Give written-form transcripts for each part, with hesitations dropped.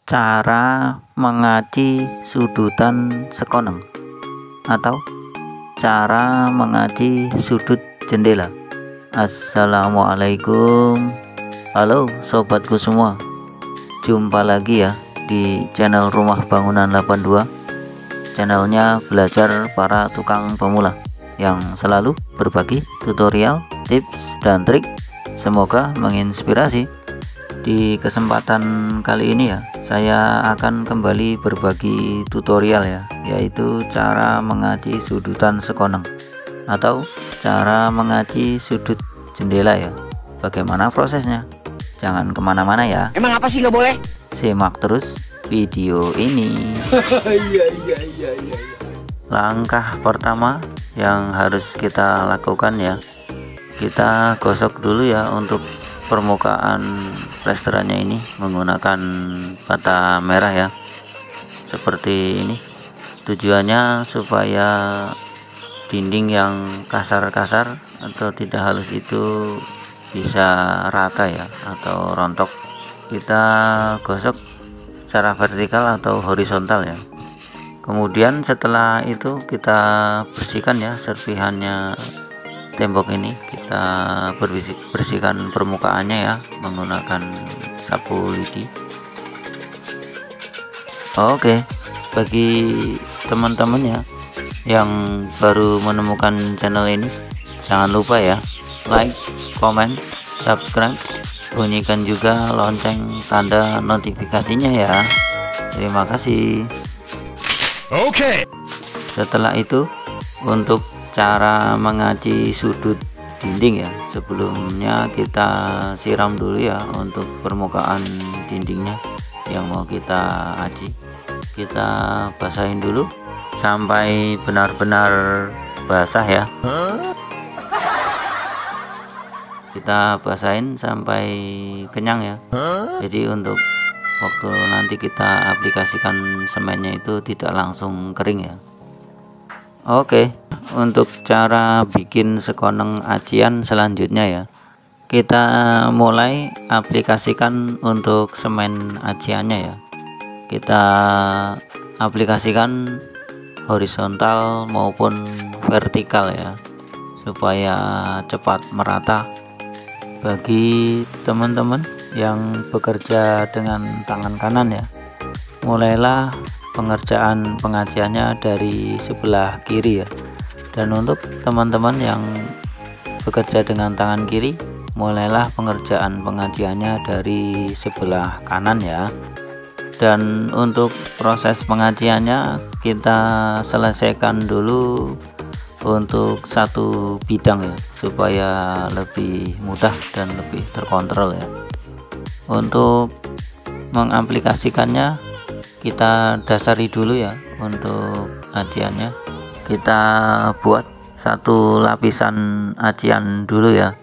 Cara mengaci sudutan sekoneng atau cara mengaci sudut jendela. Assalamualaikum. Halo sobatku semua, jumpa lagi ya di channel Rumah Bangunan 82. Channelnya belajar para tukang pemula yang selalu berbagi tutorial, tips, dan trik. Semoga menginspirasi. Di kesempatan kali ini ya, saya akan kembali berbagi tutorial ya, yaitu cara mengaci sudutan sekoneng atau cara mengaci sudut jendela ya. Bagaimana prosesnya? Jangan kemana-mana ya. Emang apa sih nggak boleh? Simak terus video ini. Langkah pertama yang harus kita lakukan ya, kita gosok dulu ya untuk permukaan plesterannya ini menggunakan bata merah ya, seperti ini. Tujuannya supaya dinding yang kasar-kasar atau tidak halus itu bisa rata ya, atau rontok. Kita gosok secara vertikal atau horizontal ya. Kemudian setelah itu kita bersihkan ya serpihannya tembok ini, kita bersihkan permukaannya ya menggunakan sapu lidi. Oke, bagi teman-teman ya yang baru menemukan channel ini, jangan lupa ya like, comment, subscribe, bunyikan juga lonceng tanda notifikasinya ya. Terima kasih. Oke. Setelah itu untuk cara mengaci sudut dinding ya, sebelumnya kita siram dulu ya untuk permukaan dindingnya yang mau kita aci. Kita basahin dulu sampai benar-benar basah ya. Kita basahin sampai kenyang ya. Jadi untuk waktu nanti kita aplikasikan semennya itu tidak langsung kering ya. Oke, untuk cara bikin sekoneng acian selanjutnya ya, kita mulai aplikasikan untuk semen aciannya ya. Kita aplikasikan horizontal maupun vertikal ya, supaya cepat merata. Bagi teman-teman yang bekerja dengan tangan kanan ya, mulailah pengerjaan pengaciannya dari sebelah kiri ya. Dan untuk teman-teman yang bekerja dengan tangan kiri, mulailah pengerjaan pengaciannya dari sebelah kanan ya. Dan untuk proses pengaciannya kita selesaikan dulu untuk satu bidang ya, supaya lebih mudah dan lebih terkontrol ya. Untuk mengaplikasikannya kita dasari dulu ya. Untuk aciannya kita buat satu lapisan acian dulu ya.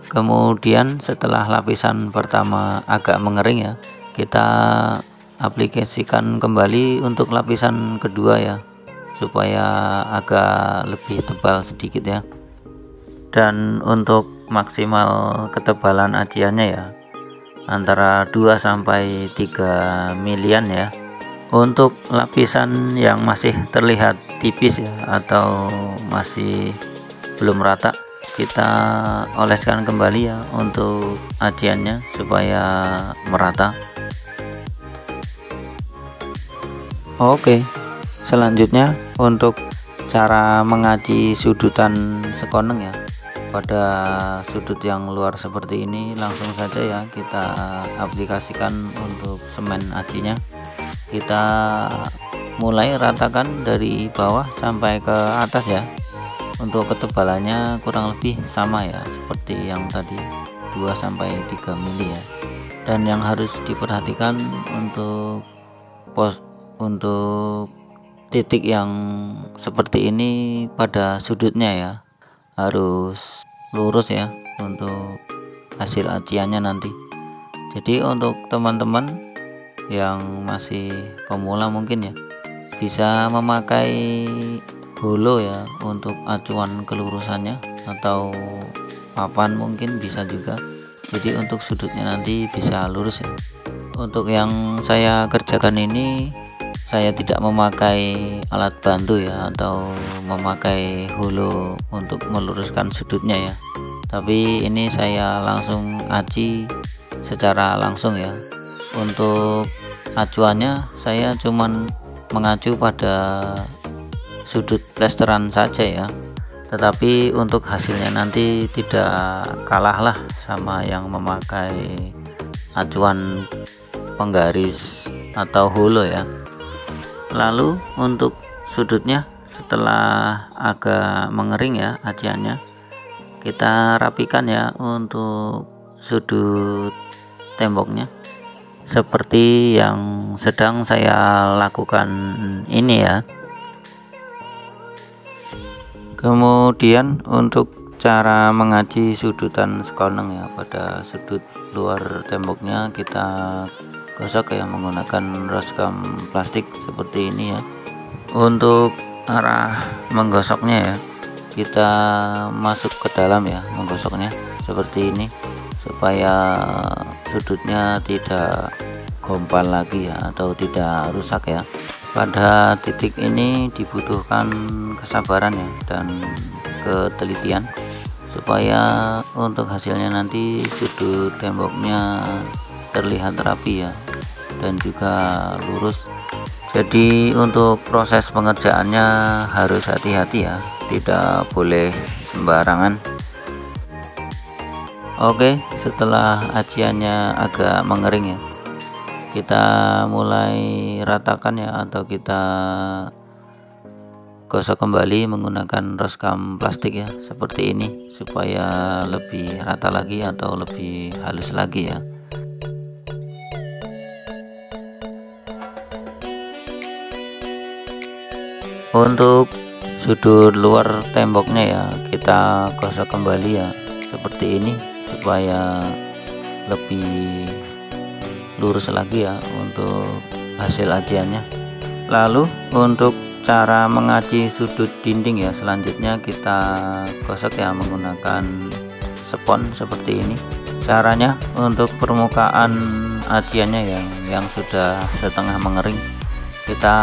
Kemudian setelah lapisan pertama agak mengering ya, kita aplikasikan kembali untuk lapisan kedua ya, supaya agak lebih tebal sedikit ya. Dan untuk maksimal ketebalan aciannya ya, antara 2 sampai 3 milian ya. Untuk lapisan yang masih terlihat tipis ya, atau masih belum rata, kita oleskan kembali ya untuk aciannya supaya merata. Oke, selanjutnya untuk cara mengaci sudutan sekoneng ya, pada sudut yang luar seperti ini langsung saja ya kita aplikasikan untuk semen acinya. Kita mulai ratakan dari bawah sampai ke atas ya. Untuk ketebalannya kurang lebih sama ya seperti yang tadi, 2 sampai 3 mili ya. Dan yang harus diperhatikan untuk titik yang seperti ini pada sudutnya ya, harus lurus ya untuk hasil aciannya nanti. Jadi untuk teman-teman yang masih pemula mungkin ya, bisa memakai holo ya untuk acuan kelurusannya, atau papan mungkin bisa juga. Jadi untuk sudutnya nanti bisa lurus ya. Untuk yang saya kerjakan ini saya tidak memakai alat bantu ya, atau memakai holo untuk meluruskan sudutnya ya, tapi ini saya langsung aci secara langsung ya. Untuk acuannya saya cuman mengacu pada sudut plesteran saja ya, tetapi untuk hasilnya nanti tidak kalah lah sama yang memakai acuan penggaris atau holo ya. Lalu untuk sudutnya setelah agak mengering ya aciannya, kita rapikan ya untuk sudut temboknya seperti yang sedang saya lakukan ini ya. Kemudian untuk cara mengaci sudutan sekoneng ya, pada sudut luar temboknya kita gosok ya menggunakan roscam plastik seperti ini ya. Untuk arah menggosoknya ya, kita masuk ke dalam ya menggosoknya seperti ini, supaya sudutnya tidak gompal lagi ya, atau tidak rusak ya. Pada titik ini dibutuhkan kesabaran ya dan ketelitian, supaya untuk hasilnya nanti sudut temboknya terlihat rapi ya dan juga lurus. Jadi untuk proses pengerjaannya harus hati-hati ya, tidak boleh sembarangan. Oke, setelah aciannya agak mengering ya, kita mulai ratakan ya, atau kita gosok kembali menggunakan roscam plastik ya seperti ini, supaya lebih rata lagi atau lebih halus lagi ya. Untuk sudut luar temboknya ya, kita gosok kembali ya seperti ini, supaya lebih lurus lagi ya untuk hasil aciannya. Lalu untuk cara mengaci sudut dinding ya, selanjutnya kita gosok ya menggunakan spons seperti ini. Caranya untuk permukaan aciannya yang sudah setengah mengering, kita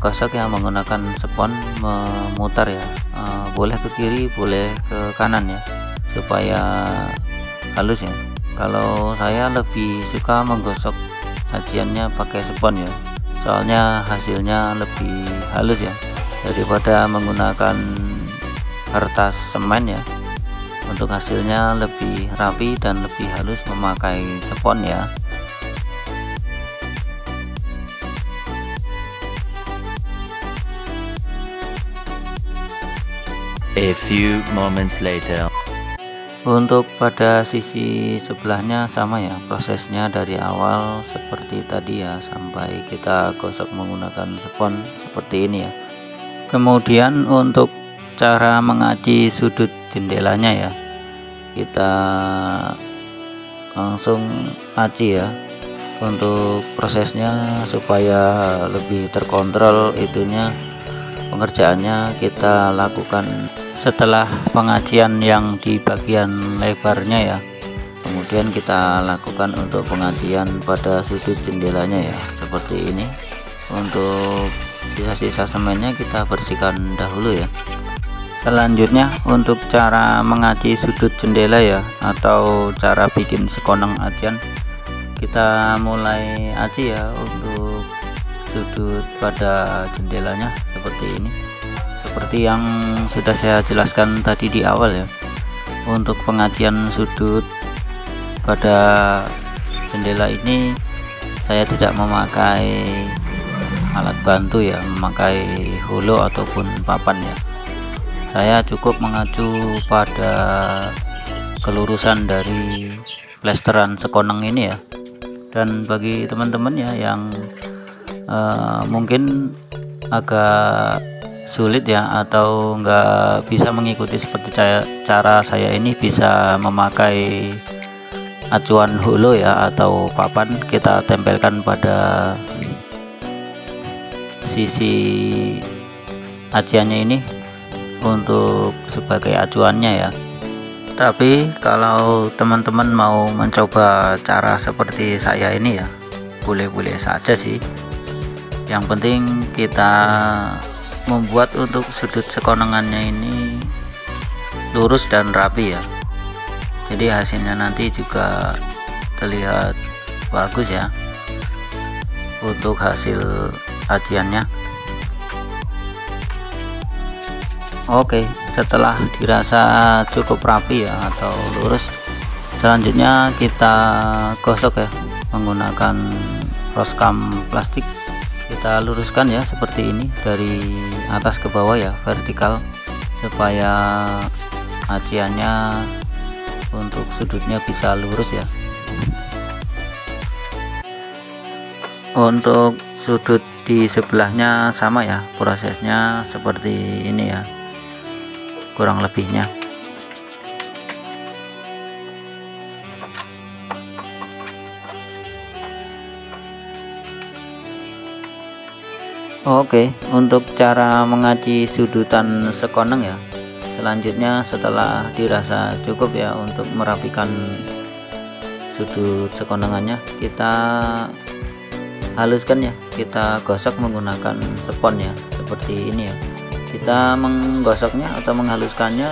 gosok ya menggunakan spons, memutar ya, boleh ke kiri boleh ke kanan ya, supaya halus ya. Kalau saya lebih suka menggosok aciannya pakai spons ya, soalnya hasilnya lebih halus ya daripada menggunakan kertas semen ya. Untuk hasilnya lebih rapi dan lebih halus memakai spons ya. A few moments later. Untuk pada sisi sebelahnya sama ya prosesnya, dari awal seperti tadi ya sampai kita gosok menggunakan spons seperti ini ya. Kemudian untuk cara mengaci sudut jendelanya ya, kita langsung aci ya. Untuk prosesnya supaya lebih terkontrol itunya, pengerjaannya kita lakukan setelah pengacian yang di bagian lebarnya ya, kemudian kita lakukan untuk pengacian pada sudut jendelanya ya seperti ini. Untuk sisa-sisa semennya kita bersihkan dahulu ya. Selanjutnya untuk cara mengaci sudut jendela ya, atau cara bikin sekoneng acian, kita mulai aci ya untuk sudut pada jendelanya seperti ini, seperti yang sudah saya jelaskan tadi di awal ya. Untuk pengacian sudut pada jendela ini saya tidak memakai alat bantu ya, memakai holo ataupun papan ya. Saya cukup mengacu pada kelurusan dari plesteran sekoneng ini ya. Dan bagi teman-teman ya yang mungkin agak sulit ya, atau nggak bisa mengikuti seperti cara saya ini, bisa memakai acuan holo ya atau papan, kita tempelkan pada sisi aciannya ini untuk sebagai acuannya ya. Tapi kalau teman-teman mau mencoba cara seperti saya ini ya, boleh-boleh saja sih. Yang penting kita membuat untuk sudut sekonongannya ini lurus dan rapi ya, jadi hasilnya nanti juga terlihat bagus ya untuk hasil ajiannya. Oke, setelah dirasa cukup rapi ya atau lurus, selanjutnya kita gosok ya menggunakan roskam plastik. Kita luruskan ya seperti ini dari atas ke bawah ya, vertikal, supaya aciannya untuk sudutnya bisa lurus ya. Untuk sudut di sebelahnya sama ya, prosesnya seperti ini ya kurang lebihnya. Oke, untuk cara mengaci sudutan sekoneng ya, selanjutnya setelah dirasa cukup ya untuk merapikan sudut sekonengannya, kita haluskan ya, kita gosok menggunakan spons ya, seperti ini ya. Kita menggosoknya atau menghaluskannya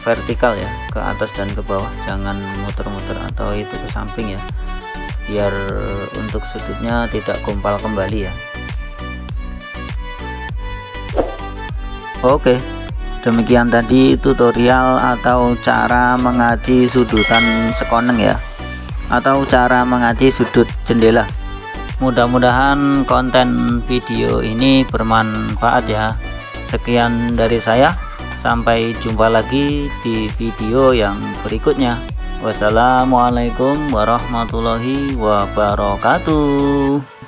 vertikal ya, ke atas dan ke bawah, jangan muter-muter atau itu ke samping ya, biar untuk sudutnya tidak gumpal kembali ya. Oke, demikian tadi tutorial atau cara mengaci sudutan sekoneng ya, atau cara mengaci sudut jendela. Mudah-mudahan konten video ini bermanfaat ya. Sekian dari saya, sampai jumpa lagi di video yang berikutnya. Wassalamualaikum warahmatullahi wabarakatuh.